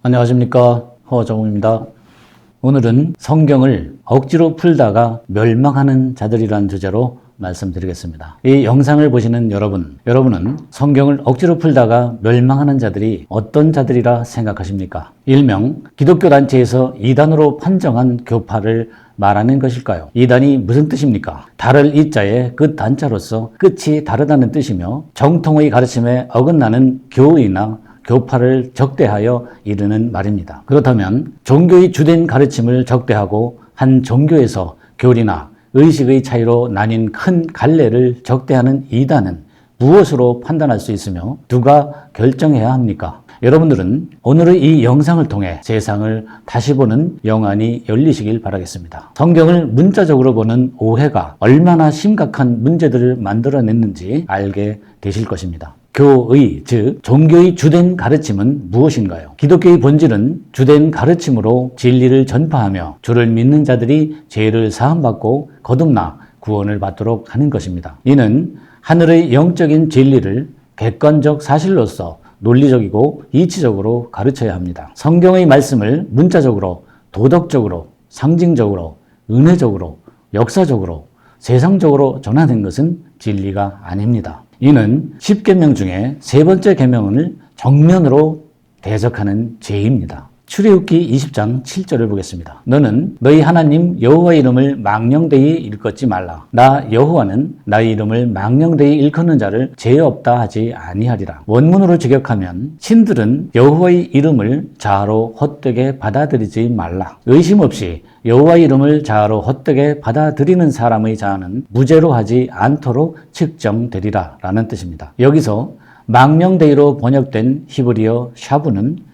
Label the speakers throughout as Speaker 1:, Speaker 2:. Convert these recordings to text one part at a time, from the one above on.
Speaker 1: 안녕하십니까, 허정우입니다. 오늘은 성경을 억지로 풀다가 멸망하는 자들이라는 주제로 말씀드리겠습니다. 이 영상을 보시는 여러분은 성경을 억지로 풀다가 멸망하는 자들이 어떤 자들이라 생각하십니까? 일명 기독교 단체에서 이단으로 판정한 교파를 말하는 것일까요? 이단이 무슨 뜻입니까? 다를 이자에 그 단자로서 끝이 다르다는 뜻이며 정통의 가르침에 어긋나는 교의나 교파를 적대하여 이르는 말입니다. 그렇다면 종교의 주된 가르침을 적대하고 한 종교에서 교리나 의식의 차이로 나뉜 큰 갈래를 적대하는 이단은 무엇으로 판단할 수 있으며 누가 결정해야 합니까? 여러분들은 오늘의 이 영상을 통해 세상을 다시 보는 영안이 열리시길 바라겠습니다. 성경을 문자적으로 보는 오해가 얼마나 심각한 문제들을 만들어냈는지 알게 되실 것입니다. 교의, 즉 종교의 주된 가르침은 무엇인가요? 기독교의 본질은 주된 가르침으로 진리를 전파하며 주를 믿는 자들이 죄를 사함받고 거듭나 구원을 받도록 하는 것입니다. 이는 하늘의 영적인 진리를 객관적 사실로서 논리적이고 이치적으로 가르쳐야 합니다. 성경의 말씀을 문자적으로, 도덕적으로, 상징적으로, 은혜적으로, 역사적으로, 세상적으로 전하는 것은 진리가 아닙니다. 이는 10계명 중에 세 번째 계명을 정면으로 대적하는 죄입니다. 출애굽기 20장 7절을 보겠습니다. 너는 너희 하나님 여호와의 이름을 망령되이 일컫지 말라. 나 여호와는 나의 이름을 망령되이 일컫는 자를 죄 없다 하지 아니하리라. 원문으로 직역하면 신들은 여호와의 이름을 자아로 헛되게 받아들이지 말라. 의심 없이 여호와의 이름을 자아로 헛되게 받아들이는 사람의 자아는 무죄로 하지 않도록 측정되리라 라는 뜻입니다. 여기서 망령되이로 번역된 히브리어 샤브는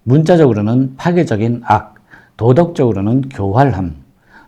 Speaker 1: 문자적으로는 파괴적인 악, 도덕적으로는 교활함,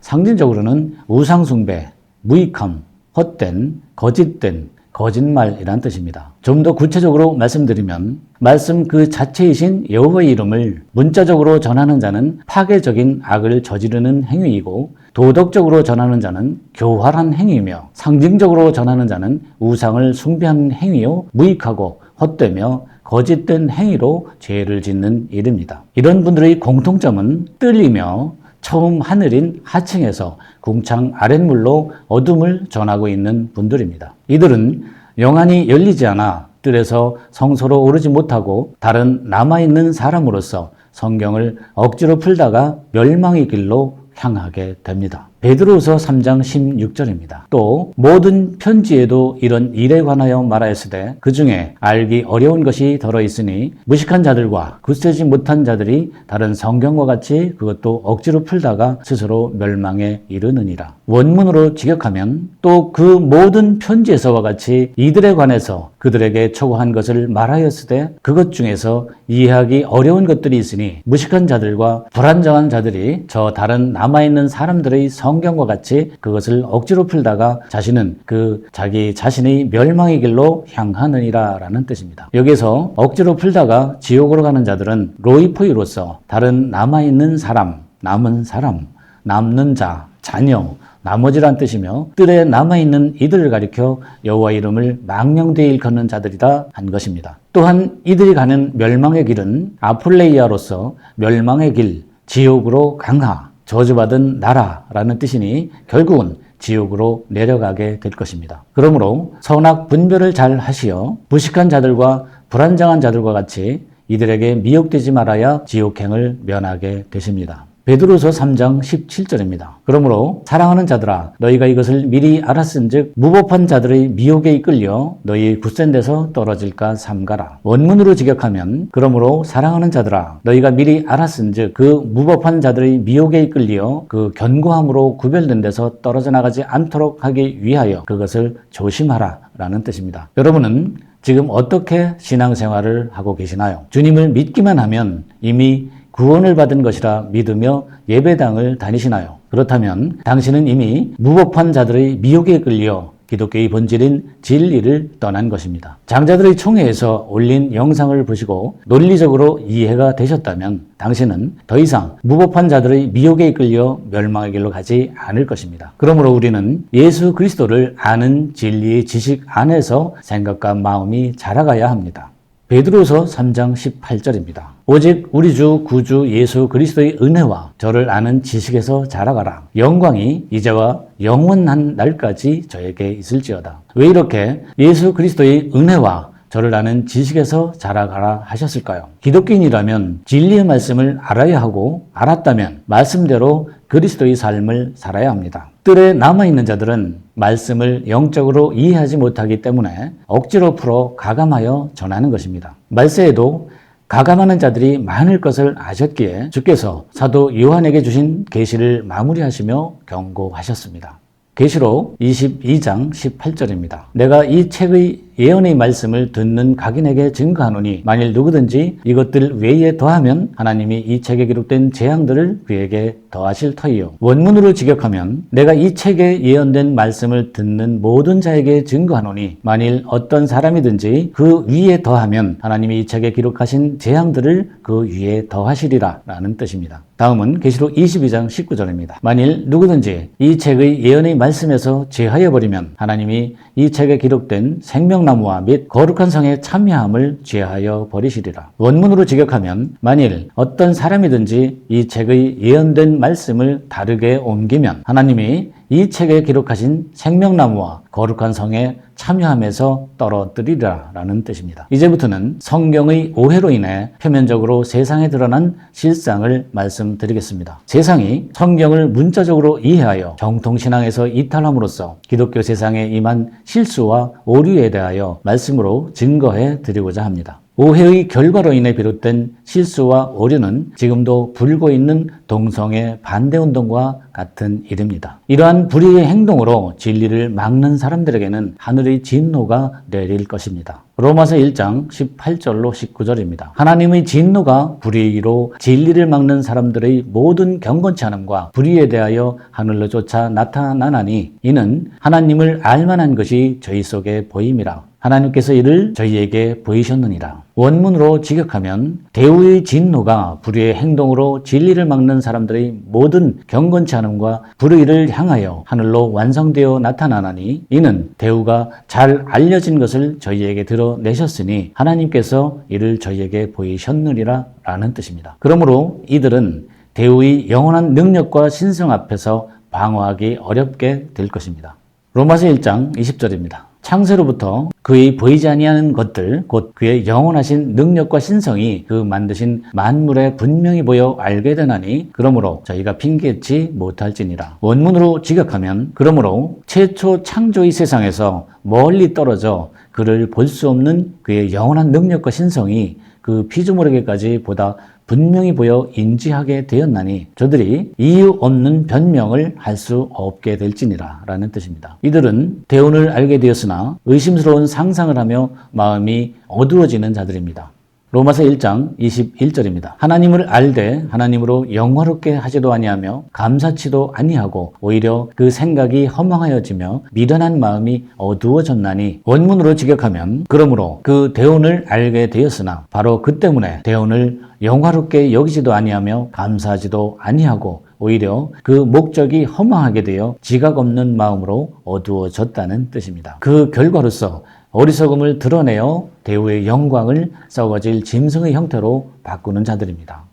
Speaker 1: 상징적으로는 우상숭배, 무익함, 헛된, 거짓된, 거짓말이란 뜻입니다. 좀 더 구체적으로 말씀드리면 말씀 그 자체이신 여호와의 이름을 문자적으로 전하는 자는 파괴적인 악을 저지르는 행위이고 도덕적으로 전하는 자는 교활한 행위이며 상징적으로 전하는 자는 우상을 숭배하는 행위요 무익하고 헛되며 거짓된 행위로 죄를 짓는 일입니다. 이런 분들의 공통점은 뜰이며 처음 하늘인 하층에서 궁창 아랫물로 어둠을 전하고 있는 분들입니다. 이들은 영안이 열리지 않아 뜰에서 성소로 오르지 못하고 다른 남아있는 사람으로서 성경을 억지로 풀다가 멸망의 길로 향하게 됩니다. 베드로후서 3장 16절입니다. 또 모든 편지에도 이런 일에 관하여 말하였으되 그 중에 알기 어려운 것이 들어있으니 무식한 자들과 굳세지 못한 자들이 다른 성경과 같이 그것도 억지로 풀다가 스스로 멸망에 이르느니라. 원문으로 직역하면 또 그 모든 편지에서와 같이 이들에 관해서 그들에게 초고한 것을 말하였으되 그것 중에서 이해하기 어려운 것들이 있으니 무식한 자들과 불안정한 자들이 저 다른 남아있는 사람들의 성경과 같이 그것을 억지로 풀다가 자신은 그 자기 자신의 멸망의 길로 향하느니라 라는 뜻입니다. 여기서 억지로 풀다가 지옥으로 가는 자들은 로이포이로서 다른 남아있는 사람, 남은 사람, 남는 자, 자녀, 나머지란 뜻이며 뜰에 남아있는 이들을 가리켜 여호와 이름을 망령되이 일컫는 자들이다 한 것입니다. 또한 이들이 가는 멸망의 길은 아폴레이아로서 멸망의 길, 지옥으로 강하, 저주받은 나라라는 뜻이니 결국은 지옥으로 내려가게 될 것입니다. 그러므로 선악 분별을 잘 하시어 무식한 자들과 불안정한 자들과 같이 이들에게 미혹되지 말아야 지옥행을 면하게 되십니다. 베드로서 3장 17절입니다. 그러므로 사랑하는 자들아 너희가 이것을 미리 알았은즉 무법한 자들의 미혹에 이끌려 너희 굳센 데서 떨어질까 삼가라. 원문으로 직역하면 그러므로 사랑하는 자들아 너희가 미리 알았은즉 그 무법한 자들의 미혹에 이끌려 그 견고함으로 구별된 데서 떨어져 나가지 않도록 하기 위하여 그것을 조심하라 라는 뜻입니다. 여러분은 지금 어떻게 신앙생활을 하고 계시나요? 주님을 믿기만 하면 이미 구원을 받은 것이라 믿으며 예배당을 다니시나요? 그렇다면 당신은 이미 무법한 자들의 미혹에 끌려 기독교의 본질인 진리를 떠난 것입니다. 장자들의 총회에서 올린 영상을 보시고 논리적으로 이해가 되셨다면 당신은 더 이상 무법한 자들의 미혹에 이끌려 멸망의 길로 가지 않을 것입니다. 그러므로 우리는 예수 그리스도를 아는 진리의 지식 안에서 생각과 마음이 자라가야 합니다. 베드로서 3장 18절입니다. 오직 우리 주 구주 예수 그리스도의 은혜와 저를 아는 지식에서 자라가라. 영광이 이제와 영원한 날까지 저에게 있을지어다. 왜 이렇게 예수 그리스도의 은혜와 저를 아는 지식에서 자라가라 하셨을까요? 기독교인이라면 진리의 말씀을 알아야 하고 알았다면 말씀대로 그리스도의 삶을 살아야 합니다. 뜰에 남아있는 자들은 말씀을 영적으로 이해하지 못하기 때문에 억지로 풀어 가감하여 전하는 것입니다. 말세에도 가감하는 자들이 많을 것을 아셨기에 주께서 사도 요한에게 주신 계시를 마무리하시며 경고하셨습니다. 계시록 22장 18절입니다. 내가 이 책의 예언의 말씀을 듣는 각인에게 증거하노니 만일 누구든지 이것들 외에 더하면 하나님이 이 책에 기록된 재앙들을 그에게 더하실 터이요. 원문으로 직역하면 내가 이 책에 예언된 말씀을 듣는 모든 자에게 증거하노니 만일 어떤 사람이든지 그 위에 더하면 하나님이 이 책에 기록하신 재앙들을 그 위에 더하시리라 라는 뜻입니다. 다음은 계시록 22장 19절입니다. 만일 누구든지 이 책의 예언의 말씀에서 제하여 버리면 하나님이 이 책에 기록된 생명나무와 및 거룩한 성에 참여함을 제하여 버리시리라. 원문으로 직역하면 만일 어떤 사람이든지 이 책의 예언된 말씀을 다르게 옮기면 하나님이 이 책에 기록하신 생명나무와 거룩한 성에 참여하면서 떨어뜨리라 라는 뜻입니다. 이제부터는 성경의 오해로 인해 표면적으로 세상에 드러난 실상을 말씀드리겠습니다. 세상이 성경을 문자적으로 이해하여 정통신앙에서 이탈함으로써 기독교 세상에 임한 실수와 오류에 대하여 말씀으로 증거해 드리고자 합니다. 오해의 결과로 인해 비롯된 실수와 오류는 지금도 불고 있는 동성애 반대운동과 같은 일입니다. 이러한 불의의 행동으로 진리를 막는 사람들에게는 하늘의 진노가 내릴 것입니다. 로마서 1장 18절로 19절입니다. 하나님의 진노가 불의로 진리를 막는 사람들의 모든 경건치 않음과 불의에 대하여 하늘로 쫓아 나타나나니 이는 하나님을 알만한 것이 저희 속에 보임이라. 하나님께서 이를 저희에게 보이셨느니라. 원문으로 직역하면 대우의 진노가 불의의 행동으로 진리를 막는 사람들의 모든 경건치 않음과 불의를 향하여 하늘로 완성되어 나타나나니 이는 대우가 잘 알려진 것을 저희에게 드러내셨으니 하나님께서 이를 저희에게 보이셨느니라 라는 뜻입니다. 그러므로 이들은 대우의 영원한 능력과 신성 앞에서 방어하기 어렵게 될 것입니다. 로마서 1장 20절입니다. 창세로부터 그의 보이지 아니하는 것들 곧 그의 영원하신 능력과 신성이 그 만드신 만물에 분명히 보여 알게 되나니 그러므로 저희가 핑계치 못할지니라. 원문으로 직역하면 그러므로 최초 창조의 세상에서 멀리 떨어져 그를 볼 수 없는 그의 영원한 능력과 신성이 그 피조물에게까지 보다 분명히 보여 인지하게 되었나니 저들이 이유 없는 변명을 할 수 없게 될지니라 라는 뜻입니다. 이들은 대운을 알게 되었으나 의심스러운 상상을 하며 마음이 어두워지는 자들입니다. 로마서 1장 21절입니다. 하나님을 알되 하나님으로 영화롭게 하지도 아니하며 감사치도 아니하고 오히려 그 생각이 허망하여지며 미련한 마음이 어두워졌나니 원문으로 직역하면 그러므로 그 대운을 알게 되었으나 바로 그 때문에 대운을 영화롭게 여기지도 아니하며 감사하지도 아니하고 오히려 그 목적이 허망하게 되어 지각 없는 마음으로 어두워졌다는 뜻입니다. 그 결과로서 어리석음을 드러내어 대우의 영광을 썩어질 짐승의 형태로 바꾸는 자들입니다.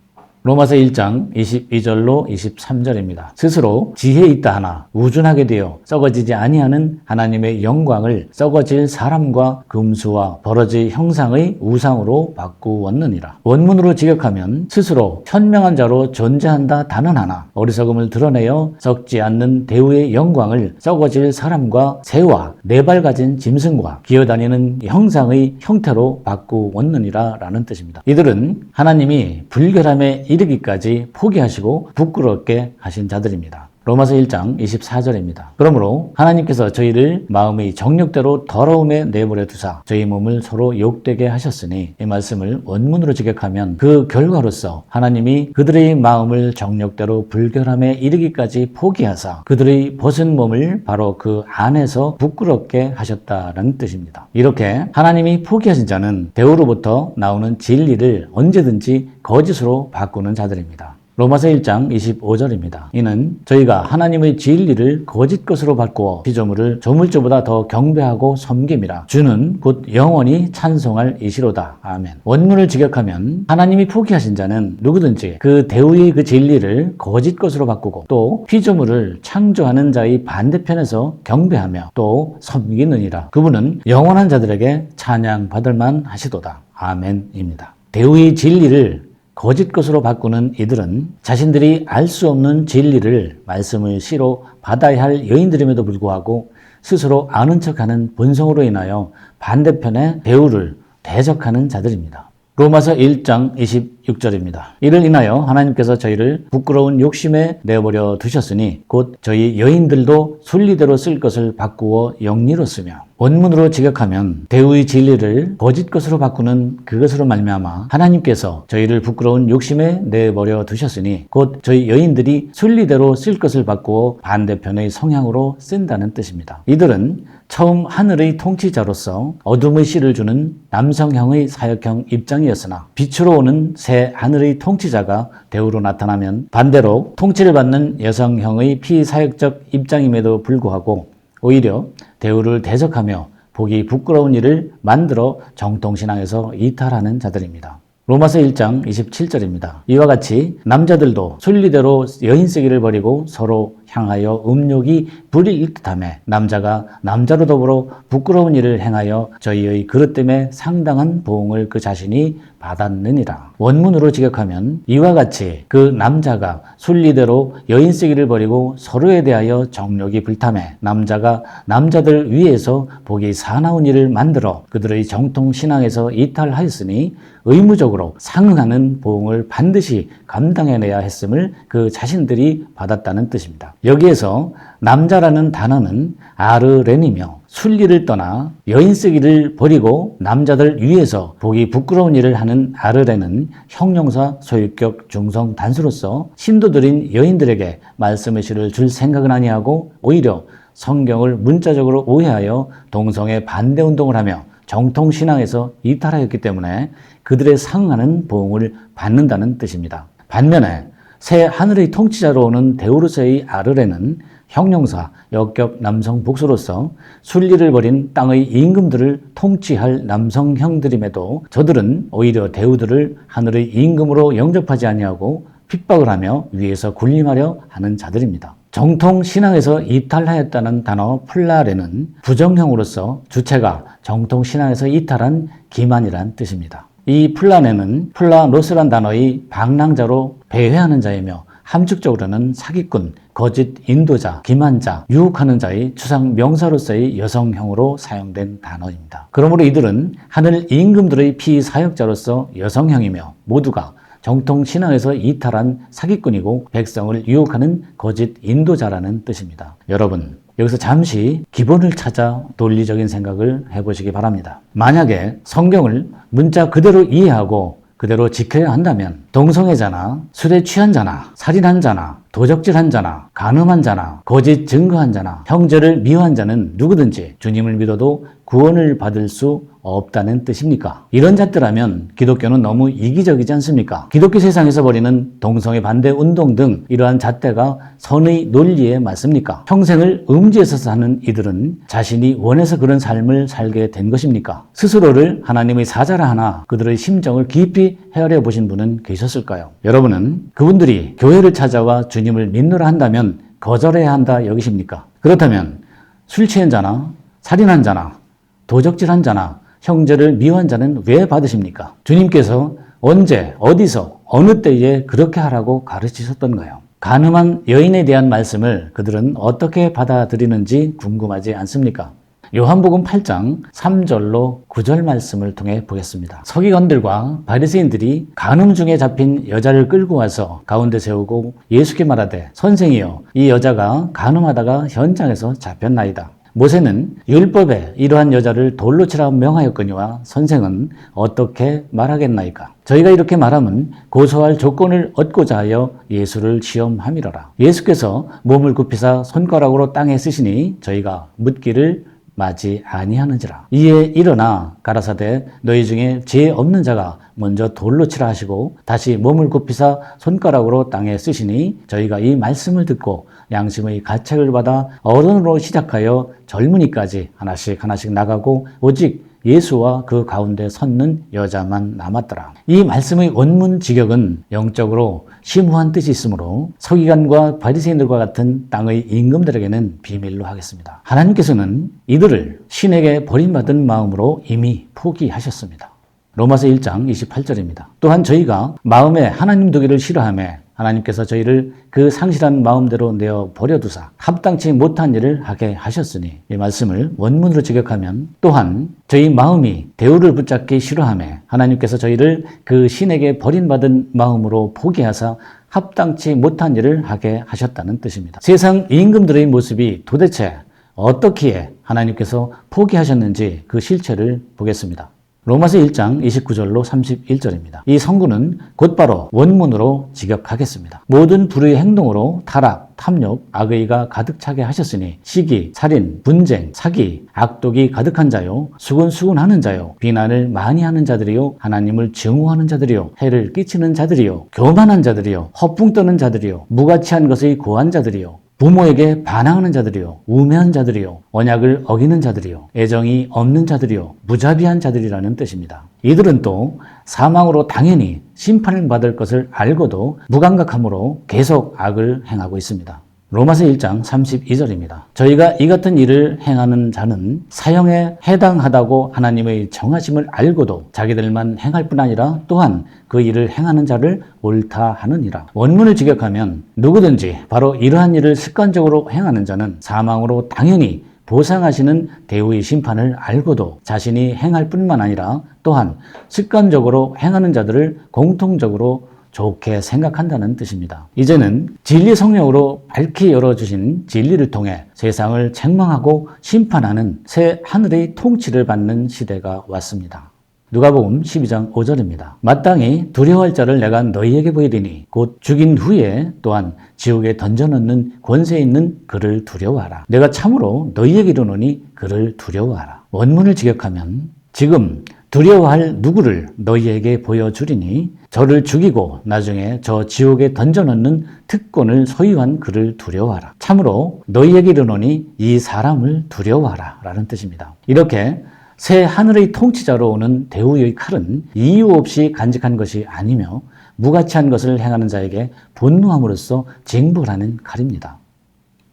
Speaker 1: 로마서 1장 22절로 23절입니다. 스스로 지혜 있다 하나 우준하게 되어 썩어지지 아니하는 하나님의 영광을 썩어질 사람과 금수와 버러지 형상의 우상으로 바꾸었느니라. 원문으로 직역하면 스스로 현명한 자로 존재한다 단은 하나 어리석음을 드러내어 썩지 않는 대우의 영광을 썩어질 사람과 새와 네 발 가진 짐승과 기어다니는 형상의 형태로 바꾸었느니라 라는 뜻입니다. 이들은 하나님이 불결함에 이르기까지 포기하시고 부끄럽게 하신 자들입니다. 로마서 1장 24절입니다. 그러므로 하나님께서 저희를 마음의 정욕대로 더러움에 내버려 두사 저희 몸을 서로 욕되게 하셨으니 이 말씀을 원문으로 직역하면 그 결과로서 하나님이 그들의 마음을 정욕대로 불결함에 이르기까지 포기하사 그들의 벗은 몸을 바로 그 안에서 부끄럽게 하셨다는 뜻입니다. 이렇게 하나님이 포기하신 자는 대우로부터 나오는 진리를 언제든지 거짓으로 바꾸는 자들입니다. 로마서 1장 25절입니다. 이는 저희가 하나님의 진리를 거짓 것으로 바꾸어 피조물을 조물주보다 더 경배하고 섬김이라. 주는 곧 영원히 찬송할 이시로다. 아멘. 원문을 직역하면 하나님이 포기하신 자는 누구든지 그 대우의 그 진리를 거짓 것으로 바꾸고 또 피조물을 창조하는 자의 반대편에서 경배하며 또 섬기느니라. 그분은 영원한 자들에게 찬양받을 만하시도다. 아멘입니다. 대우의 진리를 거짓 것으로 바꾸는 이들은 자신들이 알 수 없는 진리를 말씀의 시로 받아야 할 여인들임에도 불구하고 스스로 아는 척하는 본성으로 인하여 반대편의 대우를 대적하는 자들입니다. 로마서 1장 26절입니다. 이를 인하여 하나님께서 저희를 부끄러운 욕심에 내버려 두셨으니 곧 저희 여인들도 순리대로 쓸 것을 바꾸어 영리로 쓰며. 원문으로 직역하면 대우의 진리를 거짓 것으로 바꾸는 그것으로 말미암아 하나님께서 저희를 부끄러운 욕심에 내버려 두셨으니 곧 저희 여인들이 순리대로 쓸 것을 바꾸어 반대편의 성향으로 쓴다는 뜻입니다. 이들은 처음 하늘의 통치자로서 어둠의 씨를 주는 남성형의 사역형 입장이었으나 빛으로 오는 새 하늘의 통치자가 대우로 나타나면 반대로 통치를 받는 여성형의 피사역적 입장임에도 불구하고 오히려 대우를 대적하며 보기 부끄러운 일을 만들어 정통신앙에서 이탈하는 자들입니다. 로마서 1장 27절입니다. 이와 같이 남자들도 순리대로 여인쓰기를 버리고 서로 향하여 음욕이 불일 듯하며 남자가 남자로 더불어 부끄러운 일을 행하여 저희의 그릇 때문에 상당한 보응을 그 자신이 받았느니라. 원문으로 직역하면 이와 같이 그 남자가 순리대로 여인쓰기를 버리고 서로에 대하여 정욕이 불타며 남자가 남자들 위에서 보기 사나운 일을 만들어 그들의 정통신앙에서 이탈하였으니 의무적으로 상응하는 보응을 반드시 감당해내야 했음을 그 자신들이 받았다는 뜻입니다. 여기에서 남자라는 단어는 아르렌이며 순리를 떠나 여인쓰기를 버리고 남자들 위에서 보기 부끄러운 일을 하는 아르렌은 형용사 소유격 중성 단수로서 신도들인 여인들에게 말씀의 시를 줄 생각은 아니하고 오히려 성경을 문자적으로 오해하여 동성애 반대 운동을 하며 정통신앙에서 이탈하였기 때문에 그들의 상응하는 보응을 받는다는 뜻입니다. 반면에 새 하늘의 통치자로 오는 데우르서의 아르레는 형용사, 역격 남성 복수로서 순리를 버린 땅의 임금들을 통치할 남성형들임에도 저들은 오히려 대우들을 하늘의 임금으로 영접하지 아니하고 핍박을 하며 위에서 군림하려 하는 자들입니다. 정통 신앙에서 이탈하였다는 단어 플라레는 부정형으로서 주체가 정통 신앙에서 이탈한 기만이란 뜻입니다. 이 플라네는 플라노스란 단어의 방랑자로 배회하는 자이며 함축적으로는 사기꾼, 거짓 인도자, 기만자, 유혹하는 자의 추상 명사로서의 여성형으로 사용된 단어입니다. 그러므로 이들은 하늘 임금들의 피사역자로서 여성형이며 모두가 정통 신앙에서 이탈한 사기꾼이고 백성을 유혹하는 거짓 인도자라는 뜻입니다. 여러분, 여기서 잠시 기본을 찾아 논리적인 생각을 해보시기 바랍니다. 만약에 성경을 문자 그대로 이해하고 그대로 지켜야 한다면 동성애자나 술에 취한 자나 살인한 자나 도적질한 자나 간음한 자나 거짓 증거한 자나 형제를 미워한 자는 누구든지 주님을 믿어도 구원을 받을 수 없다는 뜻입니까? 이런 잣대라면 기독교는 너무 이기적이지 않습니까? 기독교 세상에서 벌이는 동성애 반대 운동 등 이러한 잣대가 선의 논리에 맞습니까? 평생을 음지에서 사는 이들은 자신이 원해서 그런 삶을 살게 된 것입니까? 스스로를 하나님의 사자라 하나 그들의 심정을 깊이 헤아려 보신 분은 계셨을까요? 여러분은 그분들이 교회를 찾아와 주님을 믿노라 한다면 거절해야 한다 여기십니까? 그렇다면 술 취한 자나 살인한 자나 도적질한 자나 형제를 미워한 자는 왜 받으십니까? 주님께서 언제, 어디서, 어느 때에 그렇게 하라고 가르치셨던가요? 간음한 여인에 대한 말씀을 그들은 어떻게 받아들이는지 궁금하지 않습니까? 요한복음 8장 3절로 9절 말씀을 통해 보겠습니다. 서기관들과 바리새인들이 간음 중에 잡힌 여자를 끌고 와서 가운데 세우고 예수께 말하되 선생이여 이 여자가 간음하다가 현장에서 잡혔나이다. 모세는 율법에 이러한 여자를 돌로 치라 명하였거니와 선생은 어떻게 말하겠나이까? 저희가 이렇게 말하면 고소할 조건을 얻고자 하여 예수를 시험함이로라. 예수께서 몸을 굽히사 손가락으로 땅에 쓰시니 저희가 묻기를 맞지 아니하는지라. 이에 일어나 가라사대 너희 중에 죄 없는 자가 먼저 돌로 치라 하시고 다시 몸을 굽히사 손가락으로 땅에 쓰시니 저희가 이 말씀을 듣고 양심의 가책을 받아 어른으로 시작하여 젊은이까지 하나씩 하나씩 나가고 오직 예수와 그 가운데 섰는 여자만 남았더라. 이 말씀의 원문 직역은 영적으로 심오한 뜻이 있으므로 서기관과 바리새인들과 같은 땅의 임금들에게는 비밀로 하겠습니다. 하나님께서는 이들을 신에게 버림받은 마음으로 이미 포기하셨습니다. 로마서 1장 28절입니다. 또한 저희가 마음에 하나님 두기를 싫어하며 하나님께서 저희를 그 상실한 마음대로 내어 버려두사 합당치 못한 일을 하게 하셨으니 이 말씀을 원문으로 직역하면 또한 저희 마음이 대우를 붙잡기 싫어하며 하나님께서 저희를 그 신에게 버림받은 마음으로 포기하사 합당치 못한 일을 하게 하셨다는 뜻입니다. 세상 임금들의 모습이 도대체 어떻기에 하나님께서 포기하셨는지 그 실체를 보겠습니다. 로마서 1장 29절로 31절입니다. 이 성구는 곧바로 원문으로 직역하겠습니다. 모든 불의의 행동으로 타락, 탐욕, 악의가 가득 차게 하셨으니 시기, 살인, 분쟁, 사기, 악독이 가득한 자요, 수군수군하는 자요, 비난을 많이 하는 자들이요, 하나님을 증오하는 자들이요, 해를 끼치는 자들이요, 교만한 자들이요, 허풍 떠는 자들이요, 무가치한 것의 고한 자들이요, 부모에게 반항하는 자들이요, 우매한 자들이요, 언약을 어기는 자들이요, 애정이 없는 자들이요, 무자비한 자들이라는 뜻입니다. 이들은 또 사망으로 당연히 심판을 받을 것을 알고도 무감각함으로 계속 악을 행하고 있습니다. 로마서 1장 32절입니다. 저희가 이 같은 일을 행하는 자는 사형에 해당하다고 하나님의 정하심을 알고도 자기들만 행할 뿐 아니라 또한 그 일을 행하는 자를 옳다 하느니라. 원문을 직역하면 누구든지 바로 이러한 일을 습관적으로 행하는 자는 사망으로 당연히 보상하시는 대우의 심판을 알고도 자신이 행할 뿐만 아니라 또한 습관적으로 행하는 자들을 공통적으로 좋게 생각한다는 뜻입니다. 이제는 진리 성령으로 밝히 열어주신 진리를 통해 세상을 책망하고 심판하는 새 하늘의 통치를 받는 시대가 왔습니다. 누가복음 12장 5절입니다. 마땅히 두려워할 자를 내가 너희에게 보이리니 곧 죽인 후에 또한 지옥에 던져넣는 권세 있는 그를 두려워하라. 내가 참으로 너희에게 이르노니 그를 두려워하라. 원문을 직역하면 지금 두려워할 누구를 너희에게 보여주리니 저를 죽이고 나중에 저 지옥에 던져넣는 특권을 소유한 그를 두려워하라. 참으로 너희에게 이르노니 이 사람을 두려워하라 라는 뜻입니다. 이렇게 새 하늘의 통치자로 오는 대우의 칼은 이유 없이 간직한 것이 아니며 무가치한 것을 행하는 자에게 분노함으로써 징벌하는 칼입니다.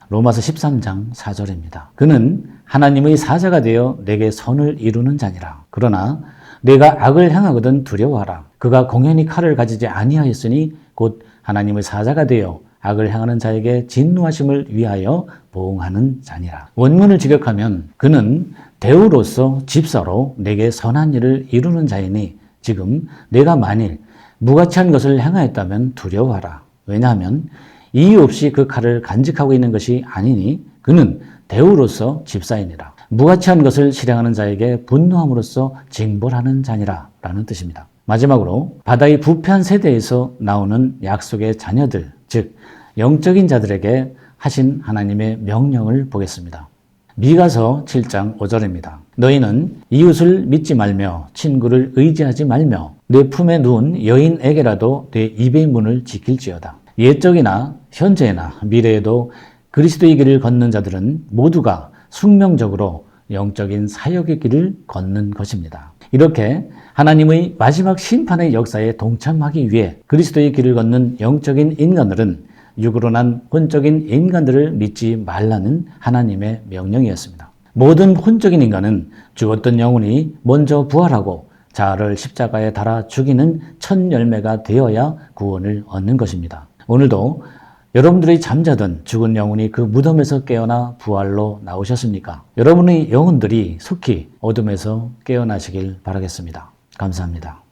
Speaker 1: 로마서 13장 4절입니다. 그는 하나님의 사자가 되어 내게 선을 이루는 자니라. 그러나 내가 악을 행하거든 두려워하라. 그가 공연히 칼을 가지지 아니하였으니 곧 하나님의 사자가 되어 악을 행하는 자에게 진노하심을 위하여 보응하는 자니라. 원문을 직역하면 그는 대우로서 집사로 내게 선한 일을 이루는 자이니 지금 내가 만일 무가치한 것을 행하였다면 두려워하라. 왜냐하면 이유 없이 그 칼을 간직하고 있는 것이 아니니 그는 대우로서 집사이니라. 무가치한 것을 실행하는 자에게 분노함으로써 징벌하는 자니라 라는 뜻입니다. 마지막으로 바다의 부패한 세대에서 나오는 약속의 자녀들, 즉 영적인 자들에게 하신 하나님의 명령을 보겠습니다. 미가서 7장 5절입니다. 너희는 이웃을 믿지 말며 친구를 의지하지 말며 내 품에 누운 여인에게라도 내 입의 문을 지킬지어다. 옛적이나 현재나 미래에도 그리스도의 길을 걷는 자들은 모두가 숙명적으로 영적인 사역의 길을 걷는 것입니다. 이렇게 하나님의 마지막 심판의 역사에 동참하기 위해 그리스도의 길을 걷는 영적인 인간들은 육으로 난 혼적인 인간들을 믿지 말라는 하나님의 명령이었습니다. 모든 혼적인 인간은 죽었던 영혼이 먼저 부활하고 자아를 십자가에 달아 죽이는 첫 열매가 되어야 구원을 얻는 것입니다. 오늘도 여러분들이 잠자던 죽은 영혼이 그 무덤에서 깨어나 부활로 나오셨습니까? 여러분의 영혼들이 속히 어둠에서 깨어나시길 바라겠습니다. 감사합니다.